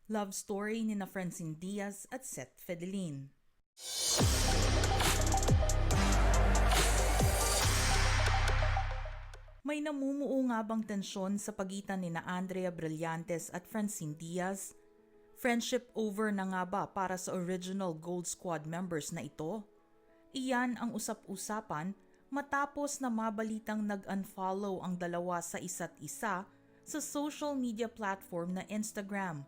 Love story ni na Francine Diaz at Seth Fedelin. May namumuo nga bang tensyon sa pagitan ni na Andrea Brillantes at Francine Diaz? Friendship over na nga ba para sa original Gold Squad members na ito? Iyan ang usap-usapan matapos na mabalitang nag-unfollow ang dalawa sa isa't isa sa social media platform na Instagram.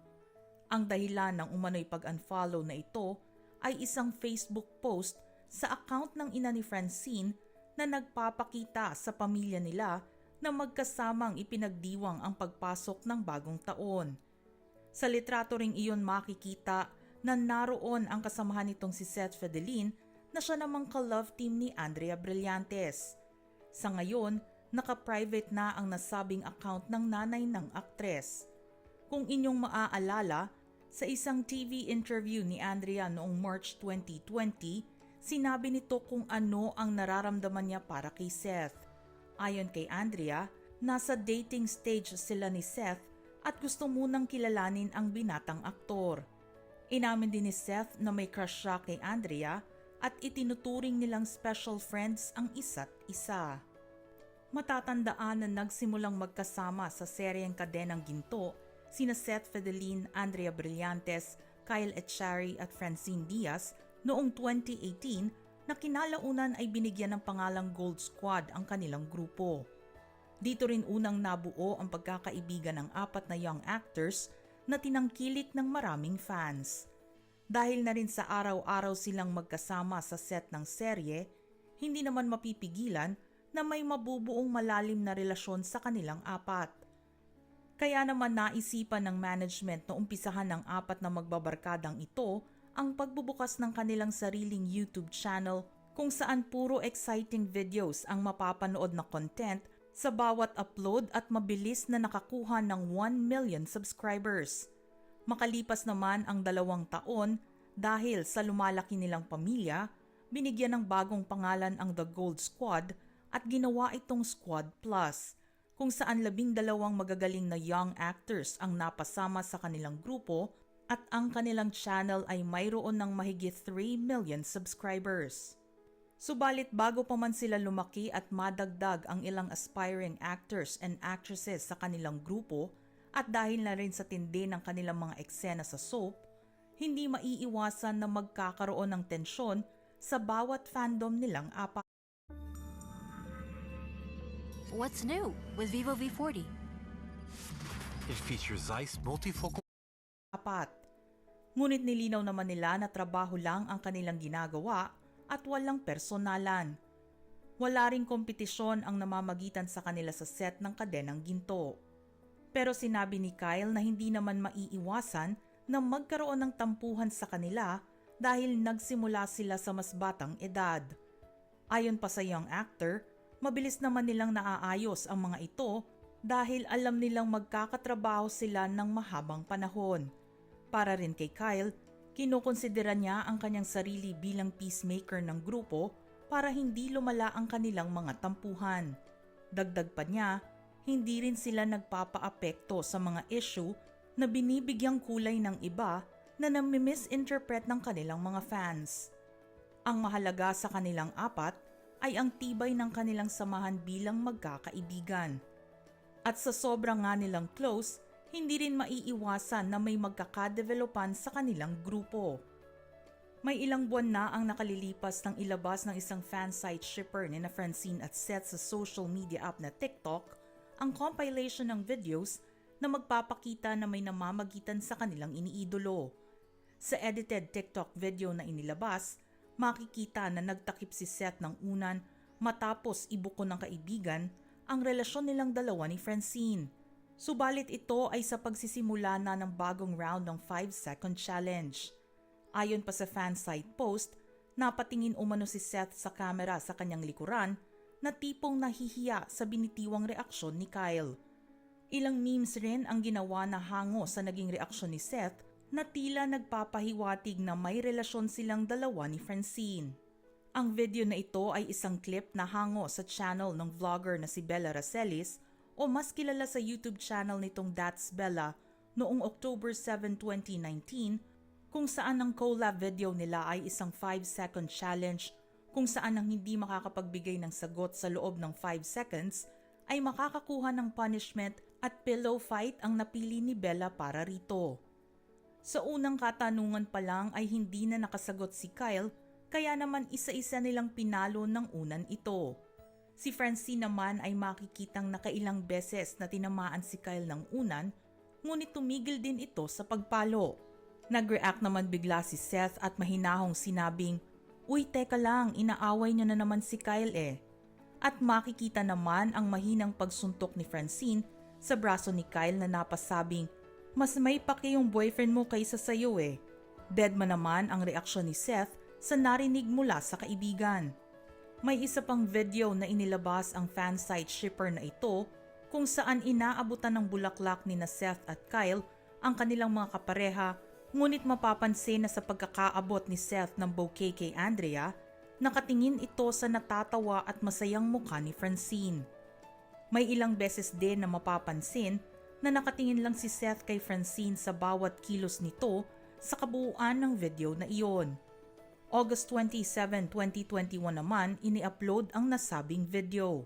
Ang dahilan ng umano'y pag-unfollow na ito ay isang Facebook post sa account ng ina ni Francine na nagpapakita sa pamilya nila na magkasamang ipinagdiwang ang pagpasok ng bagong taon. Sa litrato ring iyon makikita na naroon ang kasamahan nitong si Seth Fedelin na siya namang ka-love team ni Andrea Brillantes. Sa ngayon, naka-private na ang nasabing account ng nanay ng aktres. Kung inyong maaalala, sa isang TV interview ni Andrea noong March 2020, sinabi nito kung ano ang nararamdaman niya para kay Seth. Ayon kay Andrea, nasa dating stage sila ni Seth at gusto munang kilalanin ang binatang aktor. Inamin din ni Seth na may crush siya kay Andrea at itinuturing nilang special friends ang isa't isa. Matatandaan na nagsimulang magkasama sa seryeng Kadenang Ginto sina Seth Fedelin, Andrea Brillantes, Kyle Echari at Francine Diaz noong 2018 na kinalaunan ay binigyan ng pangalang Gold Squad ang kanilang grupo. Dito rin unang nabuo ang pagkakaibigan ng apat na young actors na tinangkilik ng maraming fans. Dahil na rin sa araw-araw silang magkasama sa set ng serye, hindi naman mapipigilan na may mabubuong malalim na relasyon sa kanilang apat. Kaya naman naisipan ng management na umpisahan ng apat na magbabarkadang ito ang pagbubukas ng kanilang sariling YouTube channel kung saan puro exciting videos ang mapapanood na content sa bawat upload at mabilis na nakakuha ng 1 million subscribers. Makalipas naman ang 2 taon dahil sa lumalaki nilang pamilya, binigyan ng bagong pangalan ang The Gold Squad at ginawa itong Squad Plus, kung saan 12 magagaling na young actors ang napasama sa kanilang grupo at ang kanilang channel ay mayroon ng mahigit 3 million subscribers. Subalit bago pa man sila lumaki at madagdag ang ilang aspiring actors and actresses sa kanilang grupo at dahil na rin sa tindi ng kanilang mga eksena sa soap, hindi maiiwasan na magkakaroon ng tensyon sa bawat fandom nilang apat. What's new with Vivo V40? It features Zeiss multifocal. Ngunit nilinaw naman nila na trabaho lang ang kanilang ginagawa at walang personalan. Wala ring kompetisyon ang namamagitan sa kanila sa set ng Kadenang Ginto. Pero sinabi ni Kyle na hindi naman maiiwasan na magkaroon ng tampuhan sa kanila dahil nagsimula sila sa mas batang edad. Ayon pa sa young actor, mabilis naman nilang naaayos ang mga ito dahil alam nilang magkakatrabaho sila ng mahabang panahon. Para rin kay Kyle, kinukonsidera niya ang kanyang sarili bilang peacemaker ng grupo para hindi lumala ang kanilang mga tampuhan. Dagdag pa niya, hindi rin sila nagpapaapekto sa mga issue na binibigyang kulay ng iba na nami-misinterpret ng kanilang mga fans. Ang mahalaga sa kanilang apat ay ang tibay ng kanilang samahan bilang magkakaibigan. At sa sobrang nga nilang close, hindi rin maiiwasan na may magkakadevelopan sa kanilang grupo. May ilang buwan na ang nakalilipas ng ilabas ng isang fansite shipper ni na Francine at Seth sa social media app na TikTok ang compilation ng videos na magpapakita na may namamagitan sa kanilang iniidolo. Sa edited TikTok video na inilabas, makikita na nagtakip si Seth ng unan matapos ibuko ng kaibigan ang relasyon nilang dalawa ni Francine. Subalit ito ay sa pagsisimula na ng bagong round ng 5-second challenge. Ayon pa sa fansite post, napatingin umano si Seth sa kamera sa kanyang likuran na tipong nahihiya sa binitiwang reaksyon ni Kyle. Ilang memes rin ang ginawa na hango sa naging reaksyon ni Seth na tila nagpapahiwatig na may relasyon silang dalawa ni Francine. Ang video na ito ay isang clip na hango sa channel ng vlogger na si Bella Racelis o mas kilala sa YouTube channel nitong That's Bella noong October 7, 2019 kung saan ang collab video nila ay isang 5-second challenge kung saan ang hindi makakapagbigay ng sagot sa loob ng 5 seconds ay makakakuha ng punishment at pillow fight ang napili ni Bella para rito. Sa unang katanungan pa lang ay hindi na nakasagot si Kyle kaya naman isa-isa nilang pinalo ng unan ito. Si Francine naman ay makikitang nakailang beses na tinamaan si Kyle ng unan ngunit tumigil din ito sa pagpalo. Nag-react naman bigla si Seth at mahinahong sinabing, "Uy, teka lang, inaaway niyo na naman si Kyle eh." At makikita naman ang mahinang pagsuntok ni Francine sa braso ni Kyle na napasabing, "Mas may paki yung boyfriend mo kaysa sa'yo eh." Deadma naman ang reaksyon ni Seth sa narinig mula sa kaibigan. May isa pang video na inilabas ang fansite shipper na ito kung saan inaabutan ng bulaklak ni na Seth at Kyle ang kanilang mga kapareha ngunit mapapansin na sa pagkakaabot ni Seth ng bouquet kay Andrea, nakatingin ito sa natatawa at masayang mukha ni Francine. May ilang beses din na mapapansin na nakatingin lang si Seth kay Francine sa bawat kilos nito sa kabuuan ng video na iyon. August 27, 2021 naman ini-upload ang nasabing video.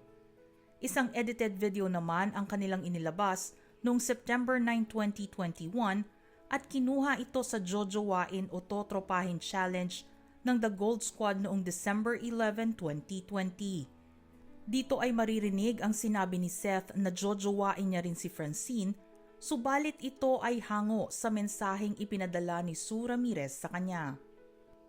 Isang edited video naman ang kanilang inilabas noong September 9, 2021 at kinuha ito sa Jojowain o Totropahin Challenge ng The Gold Squad noong December 11, 2020. Dito ay maririnig ang sinabi ni Seth na jojowain niya rin si Francine, subalit ito ay hango sa mensaheng ipinadala ni Sue Ramirez sa kanya.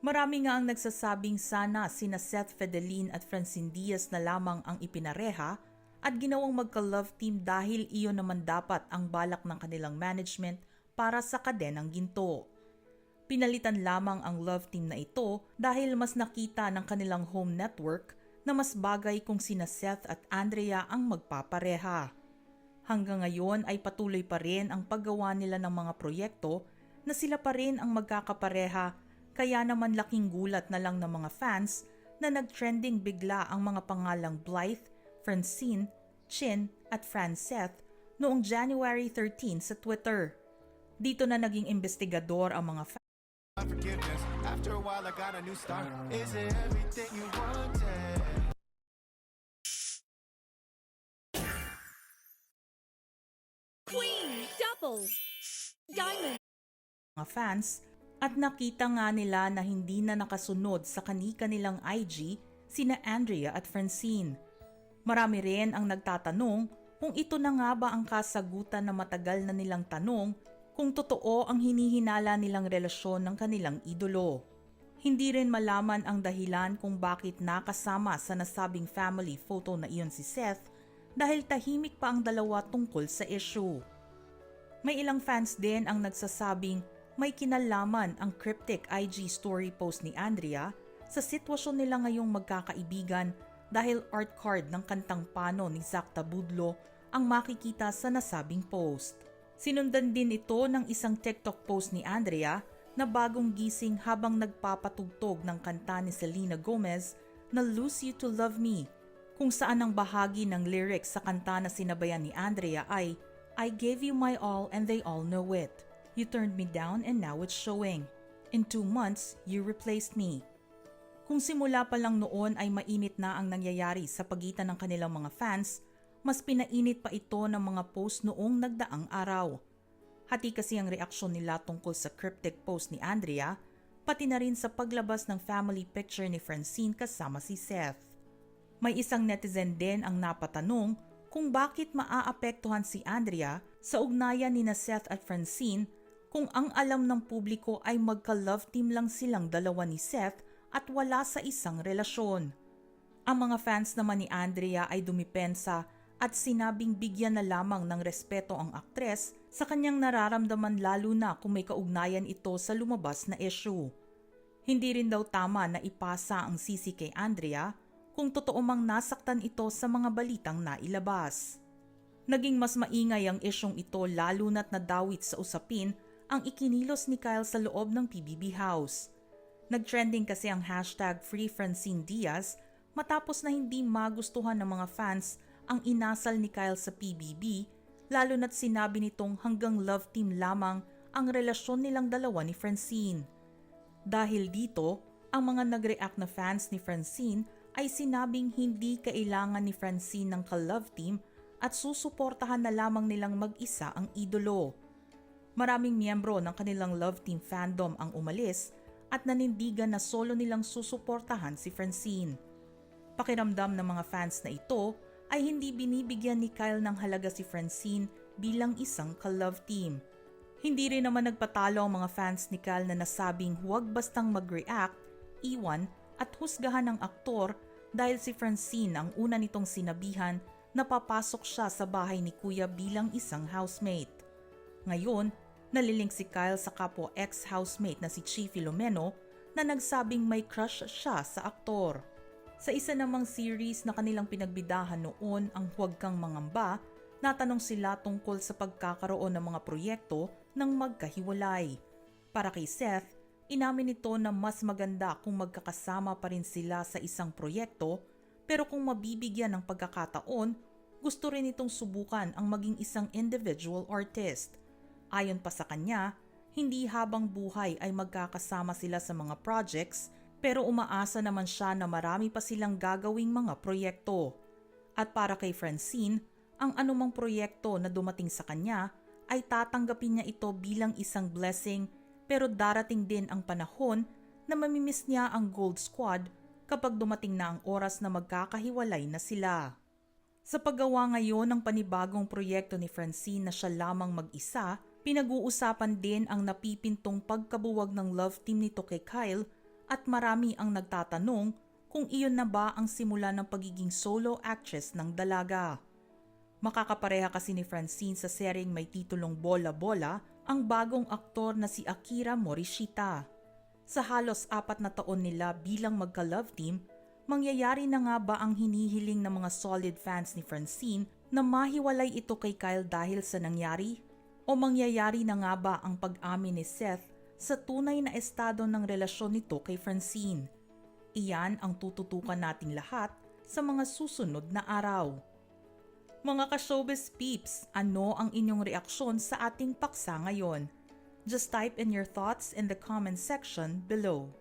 Marami nga ang nagsasabing sana sina Seth Fedelin at Francine Diaz na lamang ang ipinareha at ginawang magka-love team dahil iyon naman dapat ang balak ng kanilang management para sa kadenang ginto. Pinalitan lamang ang love team na ito dahil mas nakita ng kanilang home network na mas bagay kung sina Seth at Andrea ang magpapareha. Hanggang ngayon ay patuloy pa rin ang paggawa nila ng mga proyekto na sila pa rin ang magkakapareha kaya naman laking gulat na lang ng mga fans na nag-trending bigla ang mga pangalang Blythe, Francine, Chin at Franceth noong January 13 sa Twitter. Dito na naging investigador ang mga fans. Forgiveness. After a while, I got a new start. Is it everything you wanted? Queen, double, diamond. Mga fans at nakita nga nila na hindi na nakasunod sa kani-kanilang IG sina Andrea at Francine. Marami rin ang nagtatanong kung ito na nga ba ang kasagutan na matagal na nilang tanong kung totoo ang hinihinala nilang relasyon ng kanilang idolo. Hindi rin malaman ang dahilan kung bakit nakasama sa nasabing family photo na iyon si Seth dahil tahimik pa ang dalawa tungkol sa issue. May ilang fans din ang nagsasabing may kinalaman ang cryptic IG story post ni Andrea sa sitwasyon nila ngayong magkakaibigan dahil art card ng kantang Pano ni Zach Tabudlo ang makikita sa nasabing post. Sinundan din ito ng isang TikTok post ni Andrea na bagong gising habang nagpapatugtog ng kanta ni Selena Gomez na Lose You to Love Me, kung saan ang bahagi ng lyrics sa kanta na sinabayan ni Andrea ay I gave you my all and they all know it. You turned me down and now it's showing. In 2 months, you replaced me. Kung simula pa lang noon ay mainit na ang nangyayari sa pagitan ng kanilang mga fans, mas pinainit pa ito ng mga post noong nagdaang araw. Hati kasi ang reaksyon nila tungkol sa cryptic post ni Andrea, pati na rin sa paglabas ng family picture ni Francine kasama si Seth. May isang netizen din ang napatanong kung bakit maaapektuhan si Andrea sa ugnayan ni na Seth at Francine kung ang alam ng publiko ay magka-love team lang silang dalawa ni Seth at wala sa isang relasyon. Ang mga fans naman ni Andrea ay dumipensa at sinabing bigyan na lamang ng respeto ang aktres sa kanyang nararamdaman lalo na kung may kaugnayan ito sa lumabas na issue. Hindi rin daw tama na ipasa ang sisi kay Andrea kung totoo mang nasaktan ito sa mga balitang nailabas. Naging mas maingay ang isyong ito lalo na't nadawit sa usapin ang ikinilos ni Kyle sa loob ng PBB house. Nagtrending kasi ang hashtag #FreeFrancineDiaz matapos na hindi magustuhan ng mga fans ang inasal ni Kyle sa PBB lalo na't sinabi nitong hanggang love team lamang ang relasyon nilang dalawa ni Francine. Dahil dito, ang mga nag-react na fans ni Francine ay sinabing hindi kailangan ni Francine ng ka-love team at susuportahan na lamang nilang mag-isa ang idolo. Maraming miyembro ng kanilang love team fandom ang umalis at nanindigan na solo nilang susuportahan si Francine. Pakiramdam ng mga fans na ito ay hindi binibigyan ni Kyle ng halaga si Francine bilang isang ka-love team. Hindi rin naman nagpatalo ang mga fans ni Kyle na nasabing huwag bastang mag-react, iwan at husgahan ng aktor dahil si Francine ang una nitong sinabihan na papasok siya sa bahay ni Kuya bilang isang housemate. Ngayon, nalilink si Kyle sa kapwa ex-housemate na si Chi Filomeno na nagsabing may crush siya sa aktor. Sa isa namang series na kanilang pinagbidahan noon, ang Huwag Kang Mangamba, natanong sila tungkol sa pagkakaroon ng mga proyekto ng magkahiwalay. Para kay Seth, inamin nito na mas maganda kung magkakasama pa rin sila sa isang proyekto, pero kung mabibigyan ng pagkakataon, gusto rin itong subukan ang maging isang individual artist. Ayon pa sa kanya, hindi habang buhay ay magkakasama sila sa mga projects, pero umaasa naman siya na marami pa silang gagawing mga proyekto. At para kay Francine, ang anumang proyekto na dumating sa kanya ay tatanggapin niya ito bilang isang blessing, pero darating din ang panahon na mamimiss niya ang Gold Squad kapag dumating na ang oras na magkakahiwalay na sila. Sa paggawa ngayon ng panibagong proyekto ni Francine na siya lamang mag-isa, pinag-uusapan din ang napipintong pagkabuwag ng love team nito kay Kyle at marami ang nagtatanong kung iyon na ba ang simula ng pagiging solo actress ng dalaga. Makakapareha kasi ni Francine sa seryeng may titulong Bola Bola ang bagong aktor na si Akira Morishita. Sa halos 4 na taon nila bilang magka-love team, mangyayari na nga ba ang hinihiling ng mga solid fans ni Francine na mahiwalay ito kay Kyle dahil sa nangyari? O mangyayari na nga ba ang pag-amin ni Seth sa tunay na estado ng relasyon nito kay Francine? Iyan ang tututukan nating lahat sa mga susunod na araw. Mga ka-showbiz peeps, ano ang inyong reaksyon sa ating paksa ngayon? Just type in your thoughts in the comment section below.